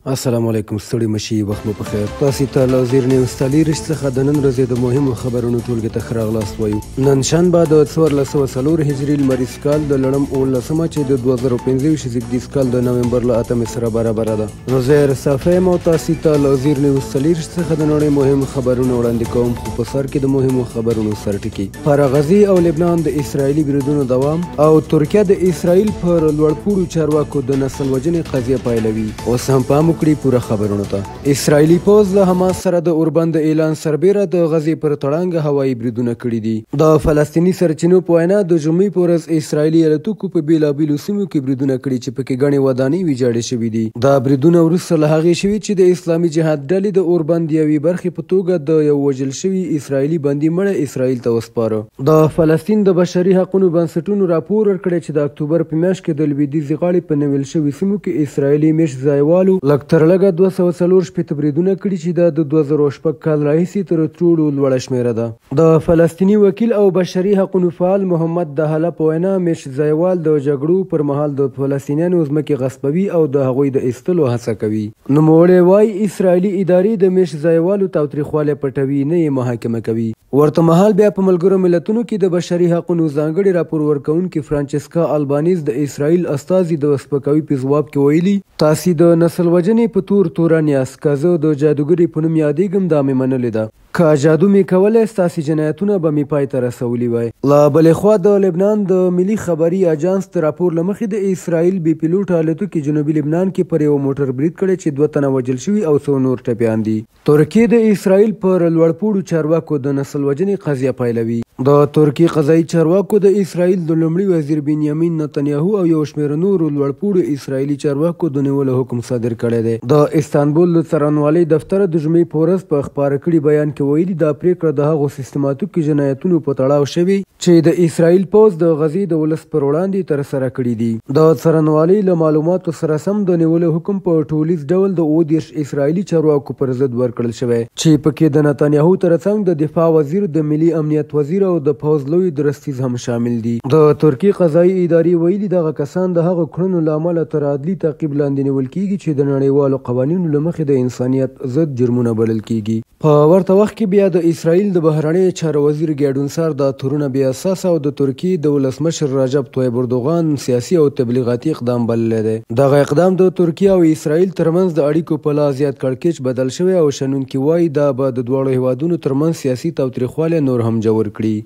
السلام علیکم، ستړي مشي، وخت مو په خیر. تاسو ته له زیر نیوز څلېرویشت څخه د نن ورځې د مهمو خبرونو ټولګې ته ښه راغلاست وایو. نن شنبه د 1404 هجري لمریز کال د لړم 18مه چې د 2025 زیږدیز کال د نومبر له 8 سره برابره ده. نو زه رسافه یم او تاسو ته له زیر نیوز څلېرویشت څخه د نړۍ مهم خبرونه وړاندې کوم، خو په سر کې د مهمو خبرونو سرټکي. پر غزې او لبنان د اسرایلي بریدونو دوام او ترکیه د اسرایل پر لوړپوړو چارواکو د نسل وژنې قضیه پیلوي. اوس هم پام وکړئ پوره خبرونو ته. اسرایلي پوځ له حماس سره د اوربند اعلان سربیره د غزې پر تړانګه هوایي بریدونه کړي دي. د فلسطیني سرچینو په وینا د جمعې په ورځ اسرایلي الوتکو په بېلابېلو سیمو کې بریدونه کړي چې پکې ګڼې ودانۍ ویجاړې شوي دي. دا بریدونه وروسته له هغې شوي چې د اسلامي جهاد ډلې د اوربند یوې برخې په توګه د یو وژل شوي اسرایلي بندي مړه اسرایل ته وسپاره. د فلسطین د بشري حقونو بنسټونو راپور ورکړی چې د اکتوبر په میاشت کې د لویدیځې غاړې په نیول شوي سیمو کې اسرایلي میشت ځایوالو لږ تر لږه 240 بریدونه کړي چې دا د 2006 کال راهیسې تر ټولو لوړه شمیره ده. د فلسطیني وکیل او بشري حقونو فعال محمد دهله په وینا میشت ځایوال د جګړو پر مهال د فلسطینیانو ځمکې غصبوي او د هغوی د ایستلو هڅه کوي. نوموړی وایي اسرایلي ادارې د میشت ځایوالو تاوتریخوالی پټوي، نه یې محاکمه کوي. ورته مهال بیا په ملګرو ملتونو کې د بشري حقونو ځانګړي راپور ورکوونکي فرانچسکا البانیز د اسرایل استازي د سپکاوي په ځواب کې ویلي، تاسې د نسل وژنې په تورن یاست. که زه د جادوګرې په نوم یادېږم دا مې منلې ده. که جادو مې کولی ستاسې جنایتونه به مې پای ته رسولي وای. له بلې خوا د لبنان د ملي خبري اجانس د راپور له مخې د اسرایل بې پیلوټه الوتکې جنوبي لبنان کې پر یو موټر برید کړی چې 2 تنه وژل شوي او 100 نور ټپیان دي. ترکیې د اسرایل پر لوړپوړو چارواکو د نسل وژنې قضیه پیلوي. د ترکیې قضایي چارواکو د اسرایل د لومړي وزیر بنیامین نتنیاهو او یو شمېر نورو لوړپوړو اسرایلي چارواکو د نیولو حکم صادر کړی دی. د استانبول د څارنوالۍ دفتر د جمعې په ورځ په خپاره کړي بیان کې ویلي، دا پریکړه د هغو سیستماتیکو جنایتونو په تړاو شوې چې د اسرایل پوځ د غزې د ولس پر وړاندې ترسره کړي دي. د څارنوالۍ له معلوماتو سره سم د نیولو حکم په ټولیز ډول د 30 اسرایلي چارواکو پر ضد ورکړل شوی چې پکې د نتنیاهو ترڅنګ د دفاع وزیر، د ملي امنیت وزیر او د پوځ لوی درستیز هم شامل دي. د ترکیې قضایي ادارې ویلي دغه کسان د هغو کړنو له امله تر عدلي تعقیب لاندې نیول کیږي چې د نړیوالو قوانینو له مخې د انسانیت ضد جرمونه بلل کیږي. په ورته وخت کې بیا د اسرایل د بهرنیو چارو وزیر ګیډون سار دا تورونه بې اساسه او د ترکیې د ولسمشر رجب طیب اردوغان سیاسي او تبلیغاتي اقدام بللی دی. دغه اقدام د ترکیې او اسرایل ترمنځ د اړیکو په لا زیات کړکېچ بدل شوی او شنونکي وایي دا به د دواړو هیوادونو ترمنځ سیاسي تاوتریخوالی نور هم ژور کړي.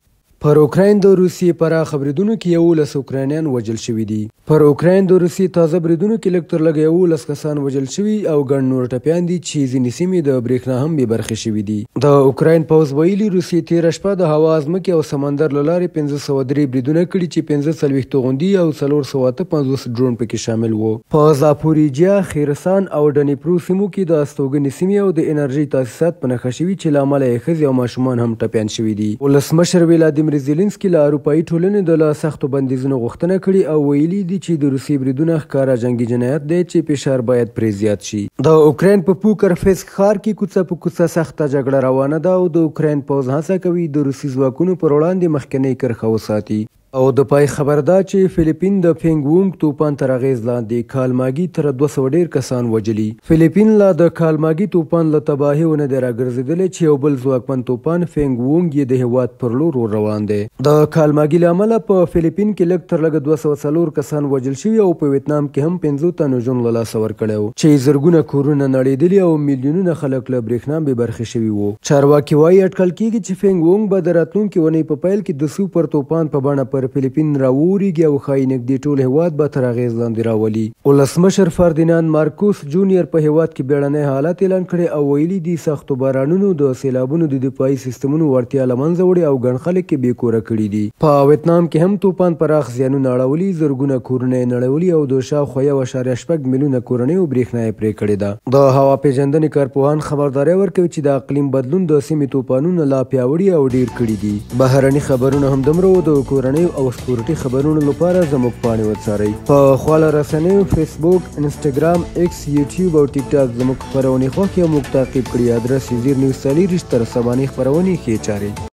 پر اوکراین د روسیې پراخه بریدونو کې 11 اوکراینیان وژل شوي دي. پر اوکراین د روسیې تازه بریدونو کې لږ تر لږه 11 کسان وژل شوي او ګڼ نور ټپیان دي چې ځینې سیمې د برېښنا هم بې برخې شوي دي. د اوکراین پوځ ویلي روسیې تېره شپه د هوا، ځمکې او سمندر له لارې 503 بریدونه کړي چې 45 توغندي او 458 ډرون پکې شامل وو. په زاپوریجیا، خیرسان او ډنیپرو سیمو کې د استوګنې سیمې او د انرژۍ تاسیسات په نښه شوي چې له امله یې ښځې او ماشومان هم ټپیان شوي دي. ولسمشر ولادیمیر زیلنسکي له اروپایي ټولنې د له سختو بندیزونو غوښتنه کړې او ویلي دي چې د روسیې بریدونه ښکاره جنګي جنایت دی چې فشار باید پرې زیات شي. د اوکراین په پوکرفسک ښار کې کوڅه په کوڅه سخته جګړه روانه ده او د اوکراین پوځ هڅه کوي د روسي ځواکونو پر وړاندې مخکنۍ کرښه وساتي. او د پای خبر دا چې فلیپین د فینګ وونګ طوفان تر اغیز لاندې کالماګي تر 200 ډیر کسان وژلي. فلیپین لا د کالماګي طوفان له تباهي ونه دی راګرځېدلی چې یو بل ځواکمن طوفان فینګ وونګ یې د هېواد پر لور روان دی. د کالماګي له امله په فلیپین کې لږ تر لږه 204 کسان وژل شوي او په ویتنام کې هم 15 تنو ژوند له لاسه ورکړی و چې زرګونه کورونه نړېدلي او میلیونونه خلک له برېښنا بې برخې شوي وو. چارواکي وایي اټکل کېږي چې فینګ وونګ به د راتلونکې اونۍ په پیل کې د سوپر طوفان په بڼه پر فلیپین راوورېږي او ښایي نږدې ټول هېواد به تر اغېز لاندې راولي. ولسمشر فردیناند مارکوس جونیئر په هېواد کې بیړنی حالت اعلان کړی او ویلي دي سختو بارانونو د سیلابونو د دفاعي سیستمونو وړتیا له منځه وړې او ګڼ خلک یې بې کوره کړي دي. په ویتنام کې هم طوفان پراخ زیانونه اړولي، زرګونه کورونه یې نړولي او د شاوخوا 1.6 میلیونه کورنیو برېښنا یې پرې کړې ده. د هوا پیژندنې کارپوهان خبرداری ورکوي چې د اقلیم بدلون د سیمې طوفانونه لا پیاوړي او ډېر کړي دي. بهرني خبرونه همدومره و. د کورنیو او سپورټي خبرونو لپاره زموږ پاڼې وڅارئ. په خواله رسنیو فیسبوک، انسټاګرام، ایکس، یوټیوب او ټیک ټاک زموږ خپرونې خوښې او موږ تعقیب کړئ. ادرس یې زیر نیوز 24 تر سبانۍ خپرونې ښې چارې.